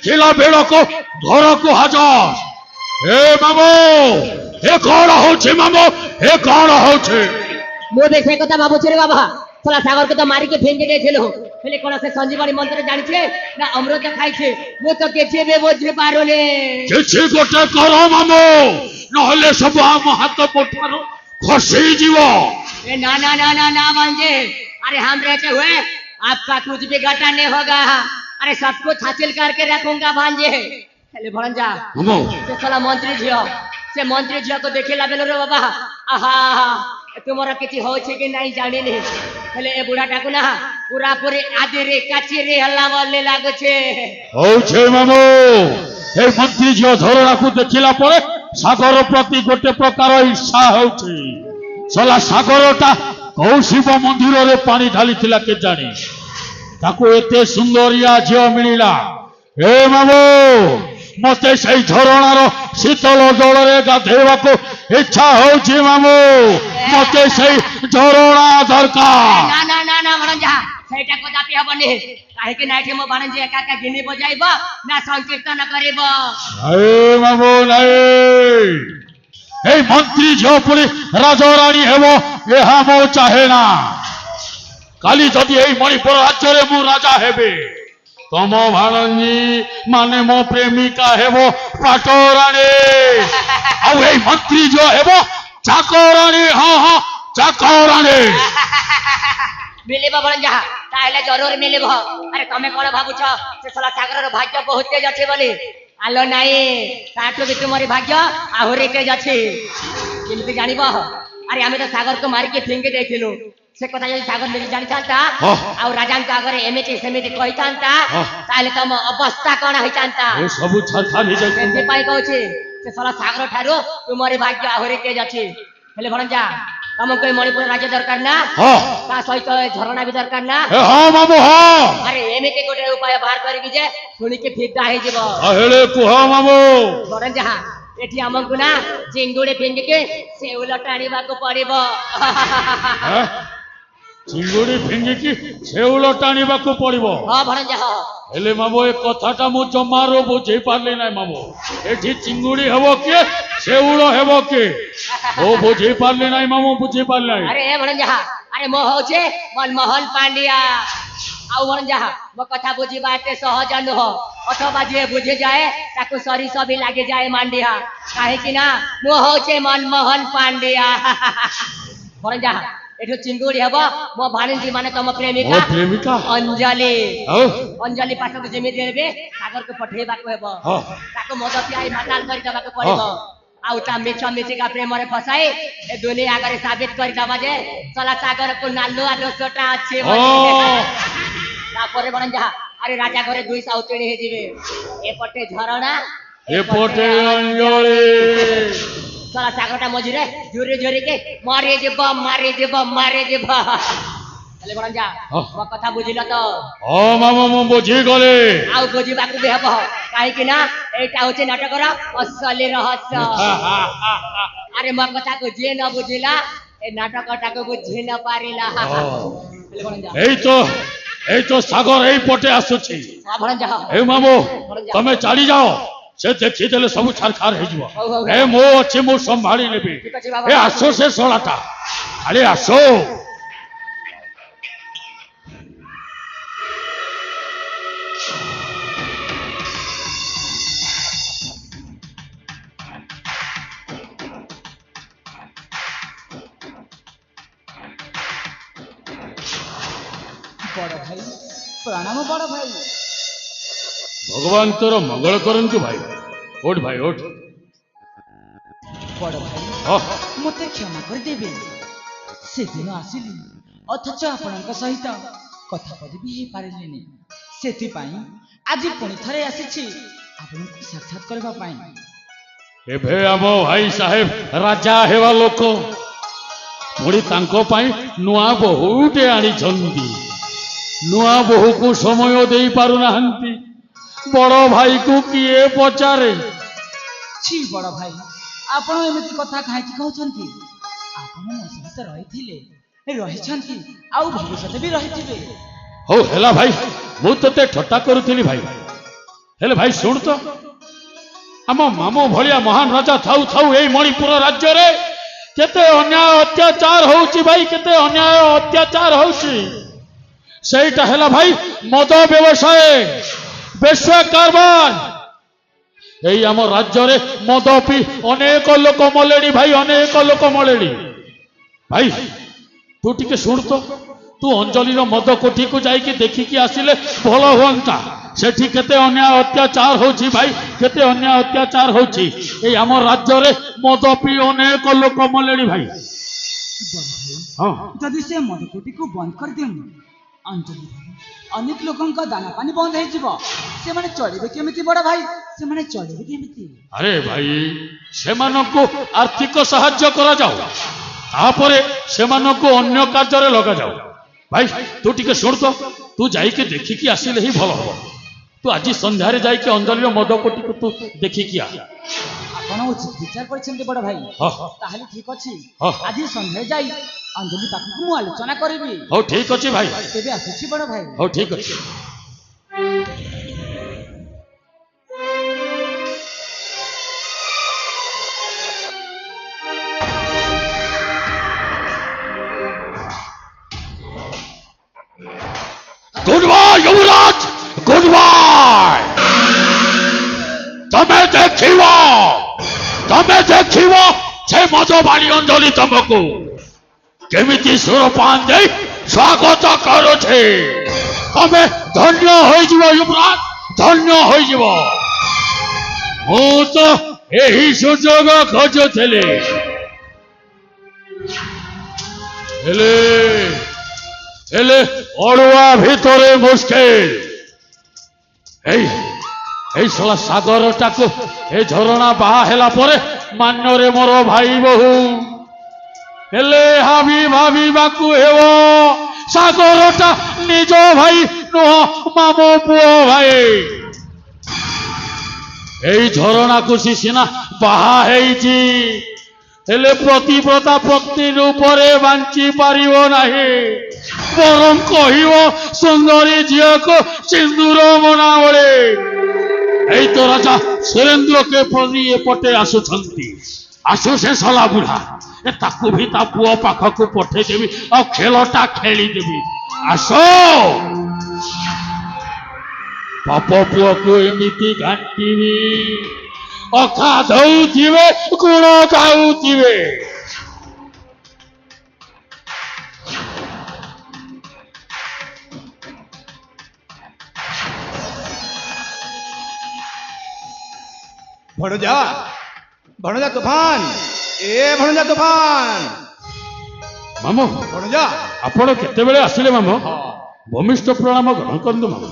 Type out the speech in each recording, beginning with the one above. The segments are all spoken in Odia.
ଦେଖିଲା ବେଳକୁ ଘରକୁ ହାଜର। ଏ ମାମୁ ଏ କଣ ହଉଛି ମାମୁ ଏ କଣ ହଉଛି? ମୁଁ ବି ସେ କଥା ଭାବୁଛି ରେ ବାବା। ଶଳା ସାଗରକୁ ତ ମାରିକି ଫିଙ୍ଗି ଦେଇଥିଲୁ, ହେଲେ କଣ ସେ ସଞ୍ଜୀବନୀ ମନ୍ତ୍ର ଜାଣିଛେ ନା ଅମୃତ ଖାଇଛେ ମୁଁ ତ କିଛି ବି ବୁଝି ପାରୁନି। କିଛି ଗୋଟେ କର ମାମୁ, ନହେଲେ ସବୁ ଆମ ହାତ ମୁଠାରୁ ଖସିଯିବ। ना ना ना ना ना भांजे, अरे हम रहते हुए आपका कुछ भी घाटा नहीं होगा। अरे सब कुछ हासिल करके रखूंगा भांजे। हेले भणजा मामू से साला मंत्री झियो को देखिला बेलो रे बाबा। आहा तुमर किछि होछि कि नहीं जानिनी, हेले ए बुढ़ाटा को ना पूरा पूरी आधी रे काची रे हल्ला बोलने लागो छे। ହଉଛି ମାମୁ ଏ ମନ୍ତ୍ରୀ ଝିଅ ଝରଣାକୁ ଦେଖିଲା ପରେ ସାଗର ପ୍ରତି ଗୋଟେ ପ୍ରକାର ଇର୍ଷା ହଉଛି। ସଲା ସାଗରଟା କୋଉ ଶିବ ମନ୍ଦିରରେ ପାଣି ଢାଳିଥିଲା କେଜାଣି, ତାକୁ ଏତେ ସୁନ୍ଦରିଆ ଝିଅ ମିଳିଲା। ଏ ମାମୁ ମତେ ସେଇ ଝରଣାର ଶୀତଳ ଜଳରେ ଗାଧେଇବାକୁ ଇଚ୍ଛା ହଉଛି ମାମୁ, ମତେ ସେଇ ଝରଣା ଦରକାର। ना ना ना ना भणजा ସେଇଟା କଦାପି ହବନି, କାହିଁକି ନା ଏଠି ମୋ ଭାଣଜି ଏକା ଏକା ଗିନି ବଜାଇବ ନା ସଂକୀର୍ତ୍ତନ କରିବ। ନାଇଁ ମାମୁ ନାଇଁ, এই মন্ত্রী ঝিও পুরি রাজরানী হেব এহা মো চাহে না। কালি যদি এই মণিপুর রাজ্যরে মু রাজা হেবে, তম ভাণঞ্জি মানে মো প্রেমিকা হেব পাটরানী, ଆଉ এই মন্ত্রী ঝিও হেব চাকরানী। ହଁ ହଁ চাকরানী। मिलिब भणजा ताहेले जरूर मिलिब। अरे तमे कोन भाबुछ से सला सागरर भाग्य बहुत तेज अछि बोली? आलो नाही, ताठु भी तुमरी भाग्य आहुरी तेज अछि। केमति जानिब? अरे आमे तो सागर को मारी के फिंगे देथिलु, से कथा जदि सागर मिली जानि चांता आ राजांक आगरे एमिति सेमिति कहि चांता ताहेले तम अवस्था कोन होई चांता। ଏ ସବୁ ଛାରଖାର ହେଇଯାଇ। केमति पाई कहूछि से सला सागर ठारो तुमरी भाग्य आहुरी तेज अछि। हेले भणजा तमको ए मणिपुर राज्य दरकार ना? ହଁ ता सहित झरणा भी दरकार ना? ଏ ହଁ ମାମୁ ହଁ। अरे एमिति गोटे उपाय बाहर करबी जे सुनी के फिदा हे जिवो। ହେଲେ କୁହ ମାମୁ। बरन जहा एठी हमकु ना चिंगुडी फिंगी के सेउल टाणीबा को पड़िबो। ଚିଙ୍ଗୁଡି ଫିଙ୍ଗିକି ଶେଉଳ ଟାଣିବାକୁ ପଡିବ। हां भरन जहा ହେଲେ ମାମୁ ଏ କଥାଟା ମୁଁ ଜମାରୁ ବୁଝେଇ ପାରିଲି ନାହିଁ ମାମୁ। ଏଠି ଚିଙ୍ଗୁଡି ହେବ କିଏ ଶେଉଳ ହେବ କିଏ ମୁଁ ବୁଝେଇ ପାରିଲି ନାହିଁ ମାମୁ, ବୁଝେଇ ପାରିଲି ନାହିଁ। अरे ए भरन जहा अरे मो होचे मनमोहन पांड्या आउ भरन जहा मो कथा बुझिबा एते सहज नुह, अथवा जे बुझे जाए ताकु सरी सबी लागे जाए मांडिया, काहे कि ना मो होचे मनमोहन पांड्या। भरन जहा एठो चिंगुडी हेबो मो भाणजी माने तम ମୋ प्रेमिका ପ୍ରେମିକା अंजलि। ଆଉ अंजलि पाखक जेमि देबे सागर को पठेबाको हेबो, ହଁ ताको मद पियाई माताल करि दबाको पड़िबो। आउ ता मिछ मिछिका प्रेम रे फसाई ए दुनिया आगरे साबित करि दबा जे सला सागर को नालु आ दोसटा अछि ହଁ तापरे बन जा। अरे राजा घरे दुई साउतेणी हे जिवे, एपटे झरणा ଏପଟେ ଅଞ୍ଜଳି। सला सागरटा मझिरे झुरी झुरी के मारी जिब मारी जिब मारी जिब। चले बन जा मो कथा बुझिल तो? ହଁ ମାମୁ ମୁଁ ବୁଝିଗଲି। आउ बुझिबाकु भी हेबो, काहे कि ना एटा होचे नाटकर असली रहस्य। अरे मो कथा को जे न बुझिला ए नाटकटा को बुझि न पारिला। এই তো সাগর এইপଟେ ଆସୁଛି। भण जा ଏ ମାମୁ ତମେ ଚାଲି ଯାଅ, ସେ ଦେଖିଦେଲେ ସବୁ ଛାରଖାର ହେଇଯିବ। ଏ ମୁଁ ଅଛି, ମୁଁ ସମ୍ଭାଳି ନେବି। ଏ ଆସ ସେ ଶଳାଟା, ଆରେ ଆସ। बड़ भाई प्रणाम बड़ भाई। भगवान तोर मंगल करंतु भाई। उठ भाई उठ। बड़ भाई हाँ मत क्षमा कर देबे, से दिन आसिली अथच आपणक सहित कथा कदी भी पारिलेनी, सेति पाई आज पुणी थरे आसीछि आपनक साक्षात करबा पाई। एभे आम भाई साहेब राजा हेवा लोक पुणी तांको पाई नुआ बहुटे आनिछंती। नुआ बहु को समय दे पारु नाहंती। बड़ भाई को किए पचारे? छी बड़ भाई आपण एमिति कथा काहेकि कहउछंती? आपण मो सहित रहिथिले रहिछंती आउ भविष्यत भी रहिथिबे। हो हेला भाई, मु तते ठट्टा करूथिली भाई। ହେଲେ ଭାଇ ଶୁଣ ତ ଆମ ମାମୁଁ ଭଳିଆ ମହାନ ରାଜା ଥାଉ ଥାଉ ଏଇ ମଣିପୁର ରାଜ୍ୟରେ କେତେ ଅନ୍ୟାୟ ଅତ୍ୟାଚାର ହଉଛି ଭାଇ, କେତେ ଅନ୍ୟାୟ ଅତ୍ୟାଚାର ହଉଛି। ସେଇଟା ହେଲା ଭାଇ ମଦ ବ୍ୟବସାୟ, ବେଶ୍ୟା କାରବାର। ଏଇ ଆମ ରାଜ୍ୟରେ ମଦ ପିଇ ଅନେକ ଲୋକ ମଲେଣି ଭାଇ, ଅନେକ ଲୋକ ମଲେଣି। ଭାଇ ତୁ ଟିକେ ଶୁଣ ତ, ତୁ ଅଞ୍ଜଳିର ମଦ କୋଠିକୁ ଯାଇକି ଦେଖିକି ଆସିଲେ ଭଲ ହୁଅନ୍ତା। ସେଠି କେତେ ଅନ୍ୟାୟ ଅତ୍ୟାଚାର ହଉଛି ଭାଇ, କେତେ ଅନ୍ୟାୟ ଅତ୍ୟାଚାର ହଉଛି। ଏଇ ଆମ ରାଜ୍ୟରେ ମଦ ପିଇ ଅନେକ ଲୋକ ମଲେଣି ଭାଇ। ହଁ ଯଦି ସେ ମଦକୁଟିକୁ ବନ୍ଦ କରିଦିଅନ୍ତୁ ଅଞ୍ଜଳି ଅନେକ ଲୋକଙ୍କ ଦାନା ପାଣି ବନ୍ଦ ହେଇଯିବ। ସେମାନେ ଚଳିବେ କେମିତି ବଡ ଭାଇ, ସେମାନେ ଚଳିବେ କେମିତି? ଆରେ ଭାଇ ସେମାନଙ୍କୁ ଆର୍ଥିକ ସାହାଯ୍ୟ କରାଯାଉ, ତାପରେ ସେମାନଙ୍କୁ ଅନ୍ୟ କାର୍ଯ୍ୟରେ ଲଗାଯାଉ। ଭାଇ ତୁ ଟିକେ ଶୁଣ ତ, ତୁ ଯାଇକି ଦେଖିକି ଆସିଲେ ହିଁ ଭଲ ହବ। ତୁ ଆଜି ସନ୍ଧ୍ୟାରେ ଯାଇକି ଅଞ୍ଜଳିର ମଦ କୋଠିକୁ ତୁ ଦେଖିକି ଆ। ଆପଣ ଉଚିତ ବିଚାର କରିଛନ୍ତି ବଡ ଭାଇ। ହଁ। ତାହେଲେ ଠିକ ଅଛି, ହଁ। ଆଜି ସନ୍ଧ୍ୟାରେ ଯାଇ ଅଞ୍ଜଳି ପାଖକୁ ମୁଁ ଆଲୋଚନା କରିବି। ହଉ ଠିକ ଅଛି ଭାଇ, ତେବେ ଆସୁଛି ବଡ ଭାଇ। ହଉ ଠିକ ଅଛି। গুড বাই যুবরাজ, গুড বাই। ତମେ ଦେଖିବ ସେ ମଦବାଣୀ ଅଞ୍ଜଳି ତମକୁ କେମିତି ସୁରପାନ ଦେଇ ସ୍ୱାଗତ କରୁଛି। ତମେ ଧନ୍ୟ ହୋଇଯିବ ଯୁବରାଜ, ଧନ୍ୟ ହୋଇଯିବ। ମୁଁ ତ ଏହି ସୁଯୋଗ ଖୋଜୁଥିଲି, ହେଲେ ଅଡୁଆ ଭିତରେ ମୁସ୍କିଲ। ଏଇ ଶଳା ସାଗରଟାକୁ ଏ ଝରଣା ବାହା ହେଲା ପରେ ମାନ୍ୟରେ ମୋର ଭାଇ ବୋହୁ, ହେଲେ ଭାବିବାକୁ ହେବ ସାଗରଟା ନିଜ ଭାଇ ନୁହଁ, ମାମୁଁ ପୁଅ ଭାଇ। ଏଇ ଝରଣାକୁ ସିନା ବାହା ହେଇଛି, ହେଲେ ପ୍ରତିବ୍ରତା ପତ୍ନୀ ରୂପରେ ବଞ୍ଚି ପାରିବ ନାହିଁ। ବରଂ କହିବ ସୁନ୍ଦରୀ ଝିଅକୁ ସିନ୍ଦୁର ବନାବଳେ। এই তো রাজা সুরেন্দ্রকে পরি এপটে আসুଛନ୍ତି। আসু সে শলা বুড়া, তাকু ভি তা পুଅ পাখକୁ পঠেই দেবি ଆଉ ଖେଳଟା ଖେଳିଦେବି। ଆସ ବାପ ପୁଅକୁ ଏମିତି ଘାଣ୍ଟିବି, ଅଖା ଧଉଥିବେ ଗୁଣ ଗାଉଥିବେ। भणजा भणजा तूफान, ए भणजा तूफान। ମାମୁଁ भणजा ଆପଣ କେତେବେଳେ ଆସିଲେ ମାମୁଁ? ଭୂମିଷ୍ଠ ପ୍ରଣାମ ଗ୍ରହଣ କରନ୍ତୁ ମାମୁଁ।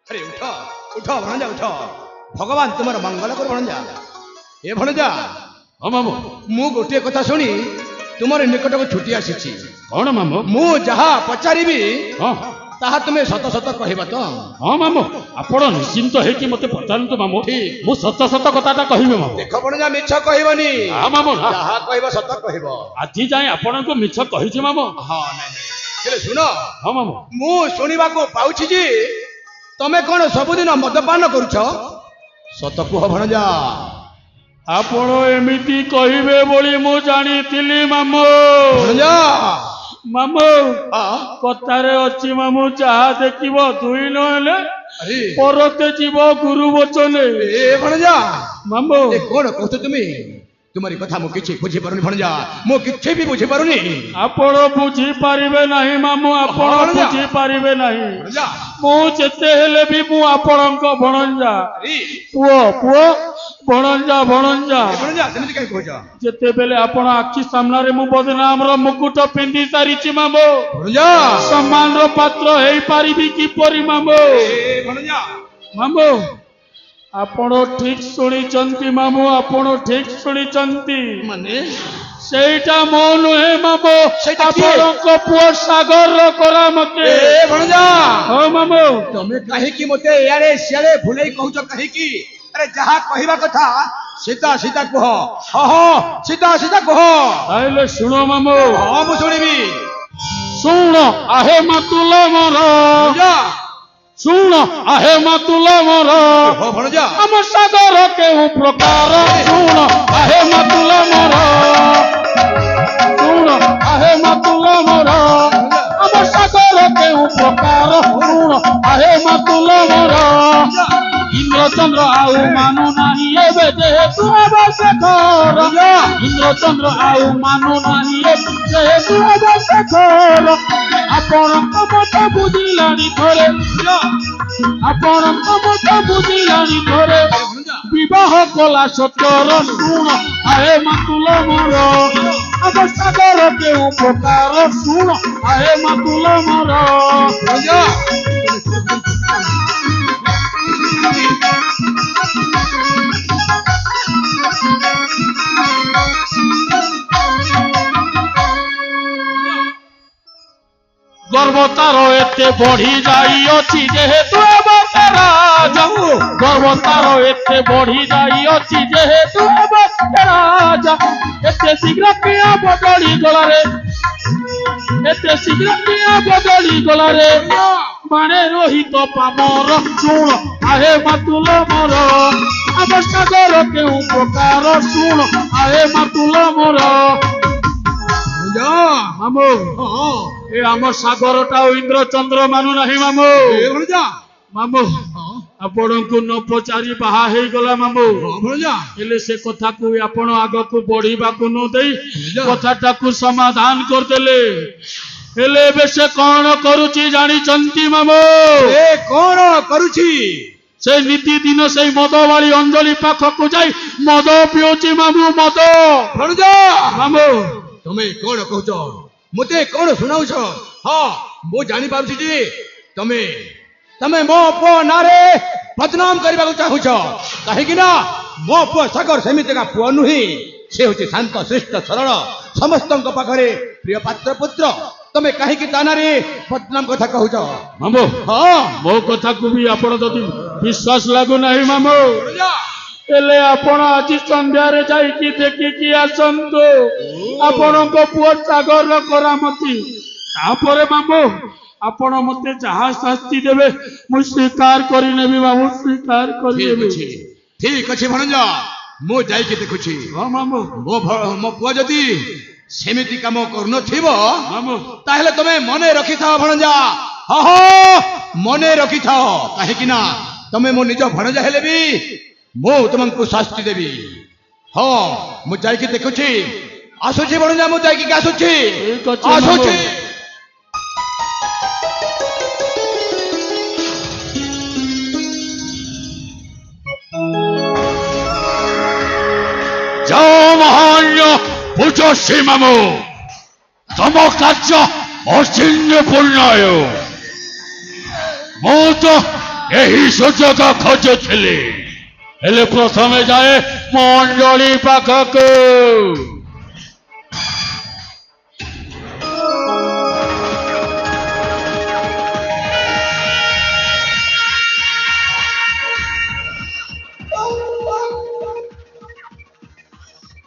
अरे उठ उठ भणजा उठ, भगवान तुमर मंगल कर भणजा। ए भणजा ହଁ ମାମୁଁ। मु गोटे कथा शुणी तुमर निकट को छुटी आसी। କଣ ମାମୁଁ? मु जहा पचारिबी ହଁ ताहा तुमे सत सत कहबा तो? ହଁ ମାମୁଁ, ଆପଣ ନିଶ୍ଚିନ୍ତ ହେଇକି ମତେ ପଚାରନ୍ତୁ ମାମୁଁ, ମୁଁ ସତ ସତ କଥାଟା କହିବି ମାମୁଁ। देख भणजा मिछ कहबनी। ହଁ ମାମୁଁ, ହଁ। जहा कहब सत कहब। ଆଜି ଯାଏଁ ଆପଣଙ୍କୁ ମିଛ କହିଛି ମାମୁଁ। हां नहीं नहीं सुनो, ହଁ ମାମୁଁ। मु शुणिबा को पाउछि जे तमे कोन सबुदिन मदपान करूछ? सत कुह भणजा। ଆପଣ ଏମିତି କହିବେ ବୋଲି ମୁଁ ଜାଣିଥିଲି ମାମୁଁ। भणजा ମାମୁଁ हां କଥାରେ ଅଛି ମାମୁଁ, ଯାହା ଦେଖିବ ଦୁଇ ନହେଲେ अरे ପରତେ ଯିବ ଗୁରୁ ବଚନେ। ए भणजा ମାମୁଁ ए कोन कहत तुमी? तुम्हारी कथा मु किछि बुझी पारुनी भणजा, मु किछि भी बुझी पारुनी। ଆପଣ ବୁଝିପାରିବେ ନାହିଁ ମାମୁଁ, ଆପଣ ହଁ, ଭଣଜା। ବୁଝିପାରିବେ ନାହିଁ। भणजा ମୁଁ ଯେତେ ହେଲେ ବି ମୁଁ ଆପଣଙ୍କ ଭଣଞ୍ଜା। अरे ପୁଅ ପୁଅ, ଭଣଞ୍ଜା ଭଣଞ୍ଜା। ए भणजा सेମିତି काई कहछ? ଯେତେବେଳେ ଆପଣ ଆଖି ସାମ୍ନାରେ ମୁଁ ବଦନାମର ମୁକୁଟ ପିନ୍ଧି ସାରିଛି ମାମୁଁ, भणजा ସମ୍ମାନର ପାତ୍ର ହେଇପାରିବି କିପରି ମାମୁଁ? ए भणजा ମାମୁଁ ଆପଣ ଠିକ ଶୁଣିଛନ୍ତି ମାମୁଁ, ଆପଣ ଠିକ ଶୁଣିଛନ୍ତି। माने ସେଇଟା ମୁଁ ନୁହେଁ ମାମୁଁ, ସେଇଟା କିଏ? ଆପଣଙ୍କ ପୁଅ ସାଗରର କରାମତେ। ए भणजा ହଁ ମାମୁଁ। तमे काहे की मते यारे सियारे भुलेई कहूछ काहे की? अरे जहा कहबा कथा सीधा सीधा कह। हां हां सीधा सीधा कह। ତାହେଲେ ଶୁଣ ମାମୁଁ, हां मु सुनिबी। ଶୁଣ ଆହେ ମାତୁଲ ମୋର, भणजा ଶୁଣ ଆହେ ମାତୁଲ ମୋର ହଁ ଭଣଜା ଆମ ସାଗର କେଉଁ ପ୍ରକାର ଶୁଣ ଆହେ ମାତୁଲ ମୋର ଶୁଣ ଆହେ ମାତୁଲ ମୋର ଆମ ସାଗର କେଉଁ ପ୍ରକାର ଶୁଣ ଆହେ ମାତୁଲ ମୋର ଇନ୍ଦ୍ରଚନ୍ଦ୍ର ଆଉ ମାନୁ ନାହିଁ ଏବେ ଯେହେତୁ ଆବଶ୍ୟକର ଇନ୍ଦ୍ରଚନ୍ଦ୍ର ଆଉ ମାନୁ ନାହିଁ ଯେହେତୁ ଆବଶ୍ୟକର ଆପଣଙ୍କ ମତ ବୁଝିଲାଣି ଥରେ ଆପଣଙ୍କ ମତ ବୁଝିଲାଣି ଥରେ ବିବାହ କଲା ସତର ଶୁଣ ଆହେ ମାତୁଲ ମୋର ଆମ ସାଗର କେଉଁ ପ୍ରକାର ଶୁଣ ଆହେ ମାତୁଲ ମୋର ଭଣଜା ଗର୍ବ ତାର ଏତେ ବଢି ଯାଇଅଛି ଯେହେତୁ ଏବେ ସେ ରାଜା ଗର୍ବ ତାର ଏତେ ବଢି ଯାଇଅଛି ଯେହେତୁ ଏବେ ସେ ରାଜା ଏତେ ଶୀଘ୍ର କିଆ ବଦଳି ଗଲାରେ ଏତେ ଶୀଘ୍ର କିଆ ବଦଳି ଗଲାରେ ମାନେ ରୋହିତ ପାମର ଶୁଣ ଆହେ ମାତୁଲ ମୋର ଆମ ସାଗର କେଉଁ ପ୍ରକାର ଶୁଣ ଆହେ ମାତୁଲ ମୋର ଭଣଜା ମାମୁ ହଁ ଏ ଆମ ସାଗରଟା ଆଉ ଇନ୍ଦ୍ରଚନ୍ଦ୍ର ମାନୁ ନାହିଁ ମାମୁ ଏ ଭଣଜା ମାମୁ ଆପଣଙ୍କୁ ନ ପଚାରି ବାହା ହେଇଗଲା ମାମୁ ହଁ ଭଣଜା ହେଲେ ସେ କଥାକୁ ଆପଣ ଆଗକୁ ବଢିବାକୁ ନ ଦେଇ କଥାଟାକୁ ସମାଧାନ କରିଦେଲେ ହେଲେ ଏବେ ସେ କଣ କରୁଛି ଜାଣିଛନ୍ତି ମାମୁ ଏ କଣ କରୁଛି ସେ ନିତିଦିନ ସେଇ ମଦବାଳି ଅଞ୍ଜଳି ପାଖକୁ ଯାଇ ମଦ ପିଉଛି ମାମୁ ମଦ ଭଣଜା ମାମୁ ତମେ କଣ କହୁଛ ମତେ କଣ ଶୁଣାଉଛ ହଁ ମୁଁ ଜାଣିପାରୁଛି ଯେ ତମେ ତମେ ମୋ ପୁଅ ନାଁରେ ବଦନାମ କରିବାକୁ ଚାହୁଁଛ କାହିଁକି ନା ମୋ ପୁଅ ସାଗର ସେମିତିକା ପୁଅ ନୁହେଁ ସେ ହଉଛି ଶାନ୍ତ ଶିଷ୍ଟ ସରଳ ସମସ୍ତଙ୍କ ପାଖରେ ପ୍ରିୟ ପାତ୍ର ପୁତ୍ର ତମେ କାହିଁକି ତା ନାଁରେ ବଦନାମ କଥା କହୁଛ ମାମୁ ହଁ ମୋ କଥାକୁ ବି ଆପଣ ଯଦି ବିଶ୍ୱାସ ଲାଗୁନାହିଁ ମାମୁ ଭଣଜା, ହେଲେ ଆପଣ ଆଜି ସନ୍ଧ୍ୟାରେ ଯାଇକି ଦେଖିକି ଆସନ୍ତୁ ଆପଣଙ୍କ ପୁଅ ସାଗରର କରାମତି ତାପରେ ମାମୁ ଆପଣ ମତେ ଯାହା ଶାସ୍ତି ଦେବେ ମୁଁ ସ୍ୱୀକାର କରିନେବି ମାମୁ ସ୍ୱୀକାର କରିନେବି ଠିକ ଅଛି ଭଣଜା ମୁଁ ଯାଇକି ଦେଖୁଛି ହଁ ମାମୁ ମୋ ପୁଅ ଯଦି ସେମିତି କାମ କରୁନଥିବ ମାମୁ ତାହେଲେ ତମେ ମନେ ରଖିଥାଅ ଭଣଜା ହଁ ହଁ ମନେ ରଖିଥାଅ କାହିଁକି ନା ତମେ ମୋ ନିଜ ଭଣଜା ହେଲେ ବି ମୁଁ ତୁମକୁ ଶାସ୍ତି ଦେବି ହଁ ମୁଁ ଯାଇକି ଦେଖୁଛି ଆସୁଛି ଭଣଜା ମୁଁ ଯାଇକି ଆସୁଛି ଠିକ ଅଛି ଆସୁଛି ମାମୁ। ଯାଅ ମହାନ୍ୟ ପୂଜଶ୍ରୀ ମାମୁ ତମ କାର୍ଯ୍ୟ ଅଚିହ୍ନ ପୂର୍ଣ୍ଣ ହେଉ ମୁଁ ତ ଏହି ସୁଯୋଗ ଖୋଜୁଥିଲି ହେଲେ ପ୍ରଥମେ ଯାଏ ମୋ ଅଞ୍ଜଳି ପାଖକୁ